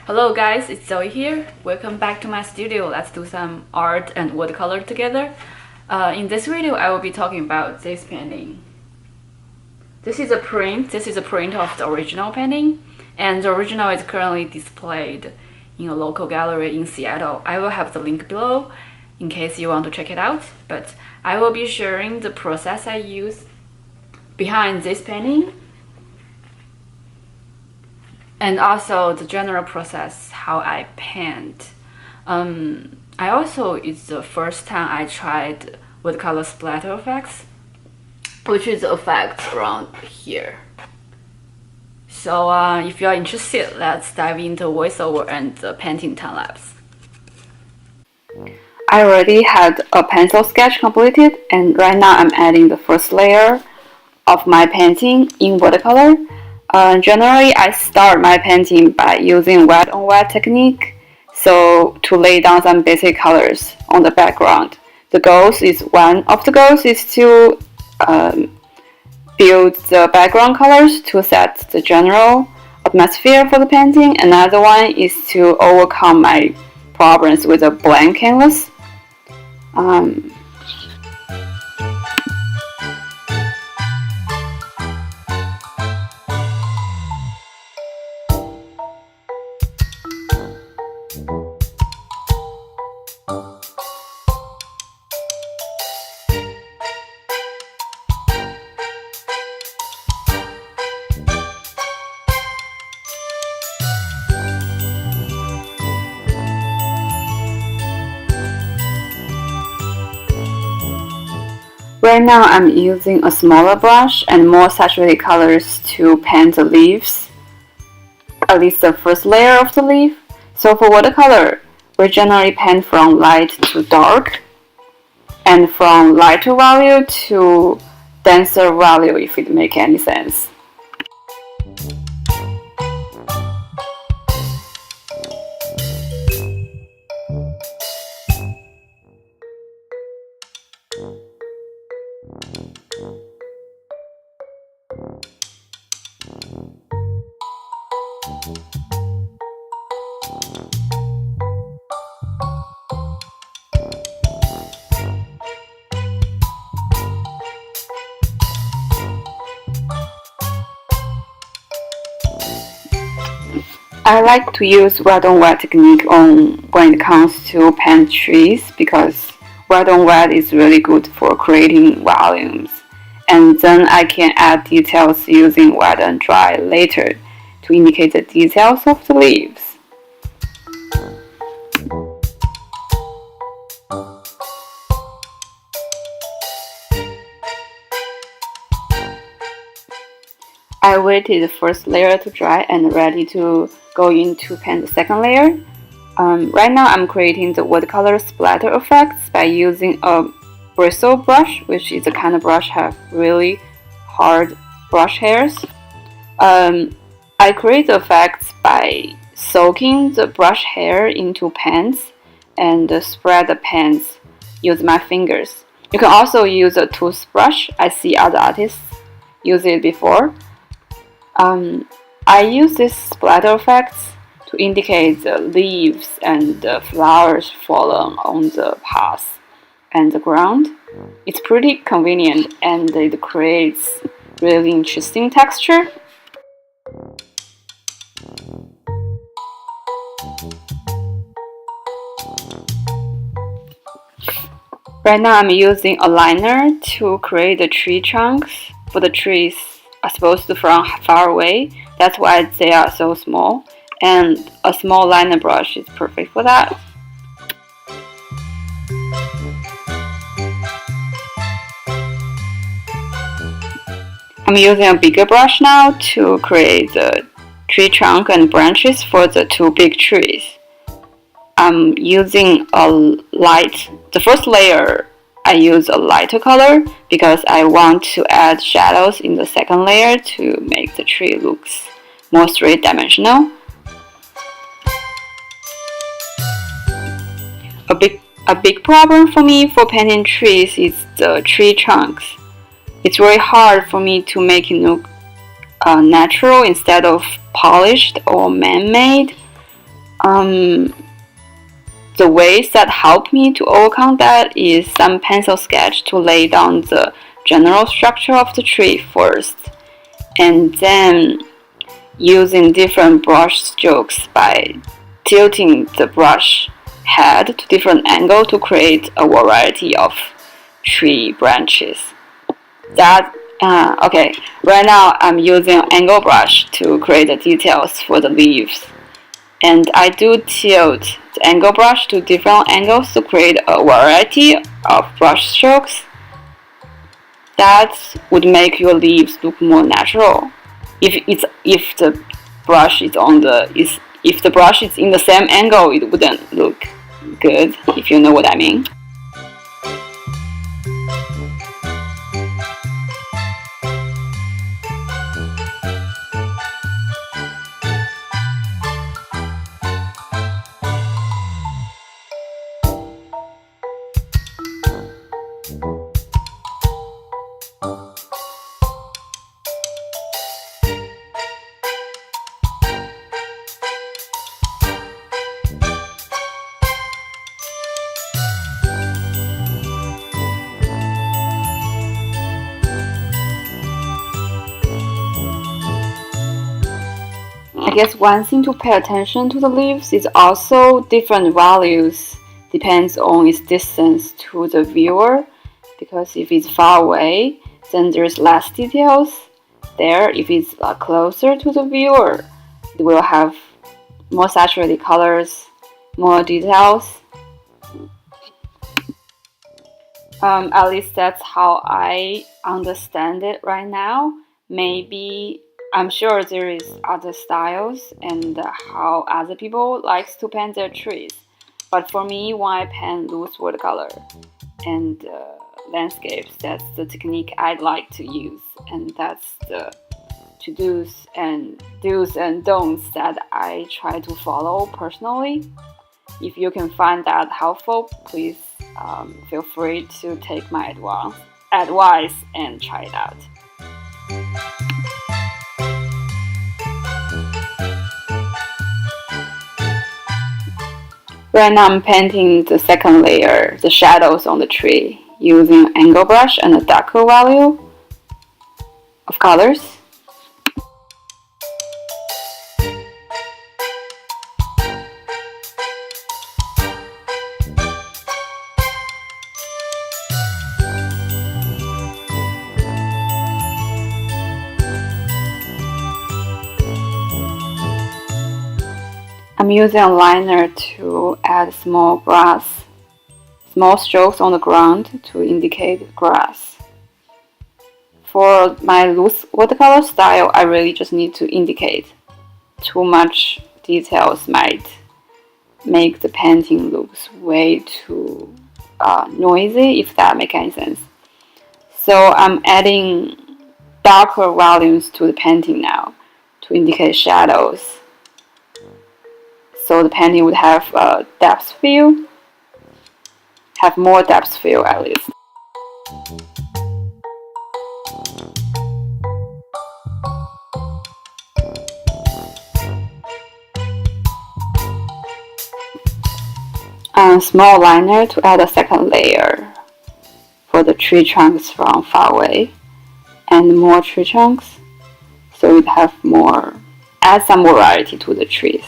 Hello guys, it's Zoe here. Welcome back to my studio. Let's do some art and watercolor together. In this video, I will be talking about this painting. This is a print. This is a print of the original painting, and the original is currently displayed in a local gallery in Seattle. I will have the link below in case you want to check it out. But I will be sharing the process I use behind this painting, and also the general process how I paint. It's the first time I tried watercolor splatter effects, which is the effect around here. So if you are interested, let's dive into voiceover and the painting time lapse. I already had a pencil sketch completed, and right now I'm adding the first layer of my painting in watercolor. Generally, I start my painting by using wet on wet technique, so to lay down some basic colors on the background. One of the goals is to build the background colors to set the general atmosphere for the painting. Another one is to overcome my problems with a blank canvas. Right now I'm using a smaller brush and more saturated colors to paint the leaves, at least the first layer of the leaf. So for watercolor, we generally paint from light to dark and from lighter value to denser value, if it makes any sense. I like to use wet on wet technique when it comes to paint trees, because wet on wet is really good for creating volumes, and then I can add details using wet and dry later to indicate the details of the leaves. I waited the first layer to dry and ready to go in to paint the second layer. Right now I'm creating the watercolor splatter effects by using a bristle brush, which is a kind of brush have really hard brush hairs. I create the effects by soaking the brush hair into paints and spread the paints using my fingers. You can also use a toothbrush. I see other artists use it before. I use these splatter effects to indicate the leaves and the flowers fallen on the path and the ground. It's pretty convenient and it creates really interesting texture. Right now I'm using a liner to create the tree trunks. For the trees are supposed to from far away, that's why they are so small, and a small liner brush is perfect for that. I'm using a bigger brush now to create the tree trunk and branches for the two big trees. I'm using the first layer I use a lighter color because I want to add shadows in the second layer to make the tree looks more three-dimensional. A big problem for me for painting trees is the tree trunks. It's really hard for me to make it look natural instead of polished or man-made. The ways that help me to overcome that is some pencil sketch to lay down the general structure of the tree first, and then using different brush strokes by tilting the brush head to different angle to create a variety of tree branches. Okay, right now I'm using angle brush to create the details for the leaves. And I do tilt the angle brush to different angles to create a variety of brush strokes. That would make your leaves look more natural. If the brush is if the brush is in the same angle, it wouldn't look good, if you know what I mean. I guess one thing to pay attention to the leaves is also different values depends on its distance to the viewer, because if it's far away, then there's less details there. If it's closer to the viewer, it will have more saturated colors, more details. At least that's how I understand it right now. Maybe I'm sure there is other styles and how other people likes to paint their trees. But for me, when I paint loose watercolor and landscapes, that's the technique I'd like to use, and that's the to-dos and do's and don'ts that I try to follow personally. If you can find that helpful, please feel free to take my advice and try it out. Right now I'm painting the second layer, the shadows on the tree, using angle brush and a darker value of colors. I'm using a liner to add small strokes on the ground to indicate grass. For my loose watercolor style, I really just need to indicate. Too much details might make the painting look way too noisy, if that makes any sense. So I'm adding darker values to the painting now to indicate shadows. So the painting would have a depth feel, have more depth feel at least. A small liner to add a second layer for the tree trunks from far away, and more tree trunks, so it have add some variety to the trees.